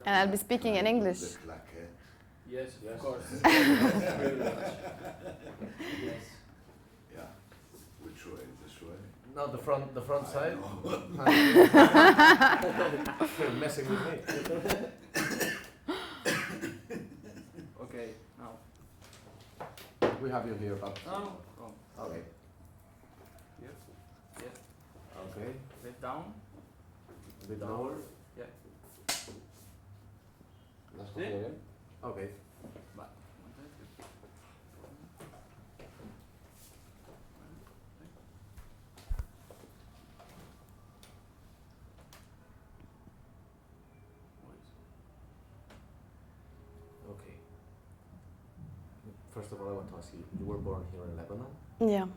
And I'll be speaking in English. Yes, of course. Very much. Yes. Yeah. Which way? This way? No, the front side. You're messing with me. Okay, now. We have you here, but... No. Oh. Okay. Here. Yes. Okay. A bit down. A bit lower. Yeah. Let's go See? again. Okay. Back. Okay. First of all, I want to ask you, you were born here in Lebanon? Yeah.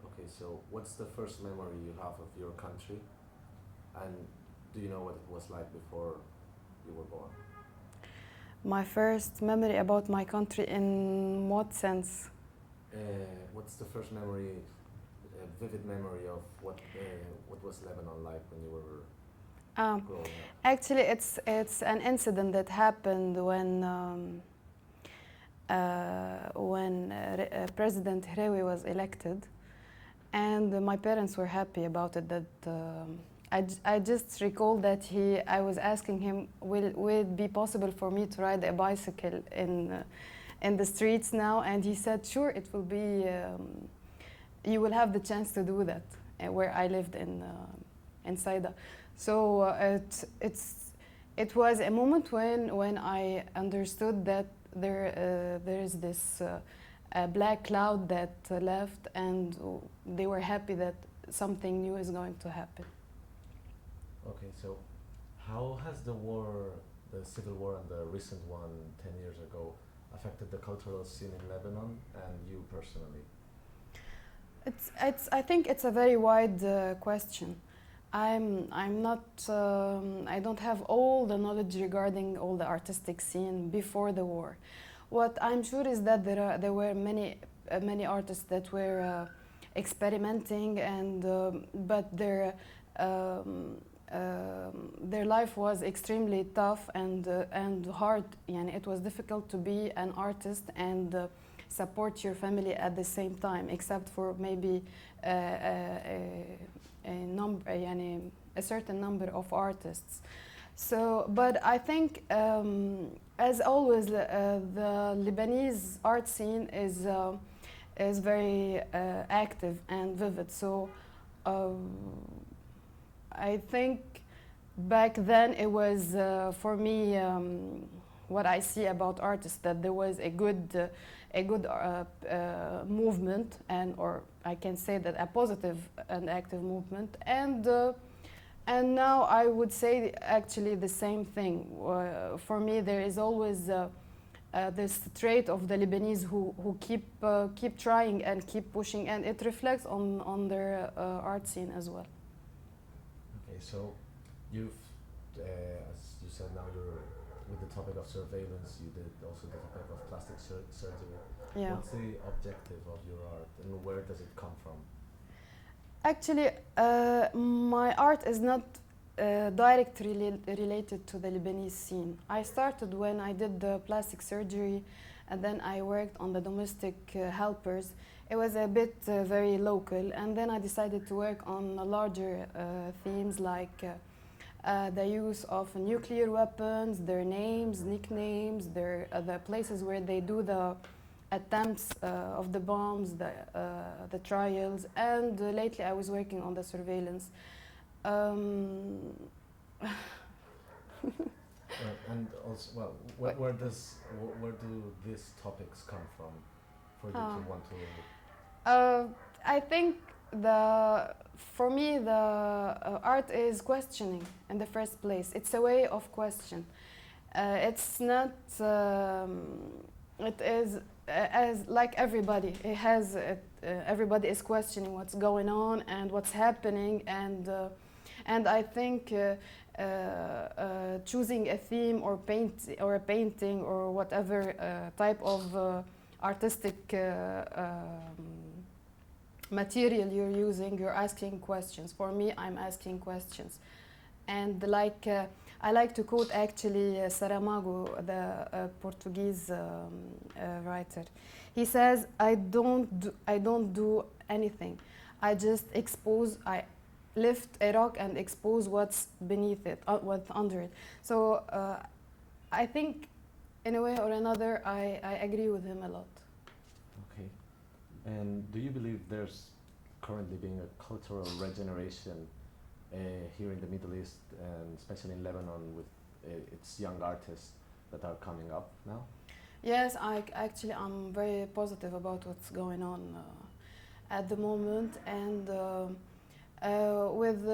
Okay, so what's the first memory you have of your country? And do you know what it was like before you were born? My first memory about my country in what sense? What's the first memory, vivid memory of what was Lebanon like when you were growing up? Actually, it's an incident that happened when President Hrawi was elected, and my parents were happy about it. That I just recall that I was asking him, will it be possible for me to ride a bicycle in the streets now? And he said, sure, it will be. You will have the chance to do that where I lived in Saida. So it was a moment when I understood that there is this black cloud that left, and they were happy that something new is going to happen. Okay, so how has the war, the civil war and the recent one 10 years ago, affected the cultural scene in Lebanon and you personally? I think it's a very wide question. I'm not. I don't have all the knowledge regarding all the artistic scene before the war. What I'm sure is that there were many artists that were experimenting, and but their life was extremely tough and hard. Yani it was difficult to be an artist and support your family at the same time, except for maybe a certain number of artists. So, but I think, as always, the Lebanese art scene is very active and vivid. So, I think back then it was for me what I see about artists, that there was a good movement, or I can say that a positive and active movement, and now I would say actually the same thing. For me, there is always this trait of the Lebanese who keep trying and keep pushing, and it reflects on their art scene as well. Okay, so you've, as you said, now you're with the topic of surveillance. You did also the topic of plastic surgery. Yeah. What's the objective of your art, and where does it come from? Actually, my art is not directly related to the Lebanese scene. I started when I did the plastic surgery, and then I worked on the domestic helpers. It was a bit very local, and then I decided to work on larger themes like the use of nuclear weapons, their names, nicknames, the places where they do the attempts of the bombs, the trials, and lately I was working on the surveillance. And also, well, where do these topics come from for you to want to? I think for me the art is questioning in the first place. It's a way of question. It's not. It is as like everybody. It has. Everybody is questioning what's going on and what's happening, and I think choosing a theme or a painting or whatever type of artistic material you're using, you're asking questions. For me, I'm asking questions, and like I like to quote actually Saramago, the Portuguese writer. He says, I don't do anything. I just I lift a rock and expose what's beneath it, what's under it. So I think, in a way or another, I agree with him a lot. Okay. And do you believe there's currently being a cultural regeneration here in the Middle East, and especially in Lebanon, with its young artists that are coming up now? Yes, I'm very positive about what's going on at the moment, and with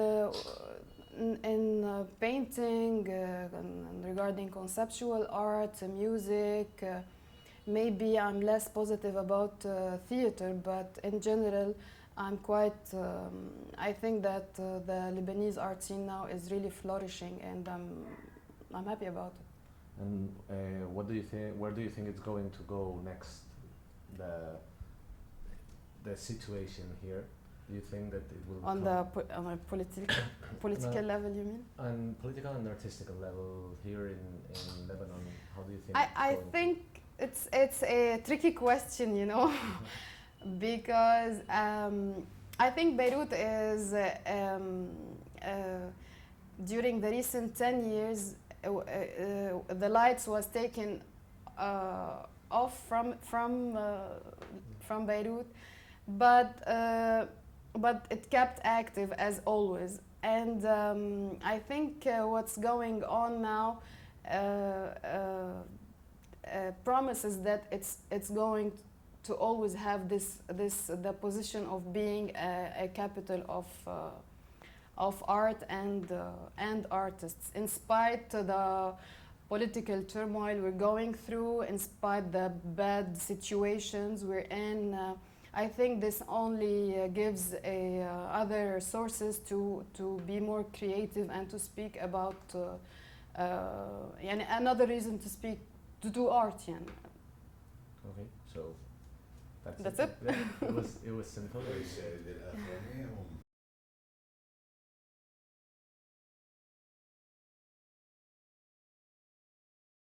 in painting and regarding conceptual art, music. Maybe I'm less positive about theater, but in general, I'm quite. I think that the Lebanese art scene now is really flourishing, and I'm happy about it. And what do you think? Where do you think it's going to go next? The situation here. Do you think that it will On the on a political No. level, you mean? on political and artistical level here in Lebanon? How do you think? I think it's a tricky question, you know, because I think Beirut is during the recent 10 years the lights was taken off from Beirut, but it kept active as always. And I think what's going on now promises that it's going to always have the position of being a capital of art and artists, in spite of the political turmoil we're going through, in spite the bad situations we're in. I think this only gives other sources to be more creative and to speak about another reason to speak, to do art. Okay, so That's it. Yeah, it was simple. كويس.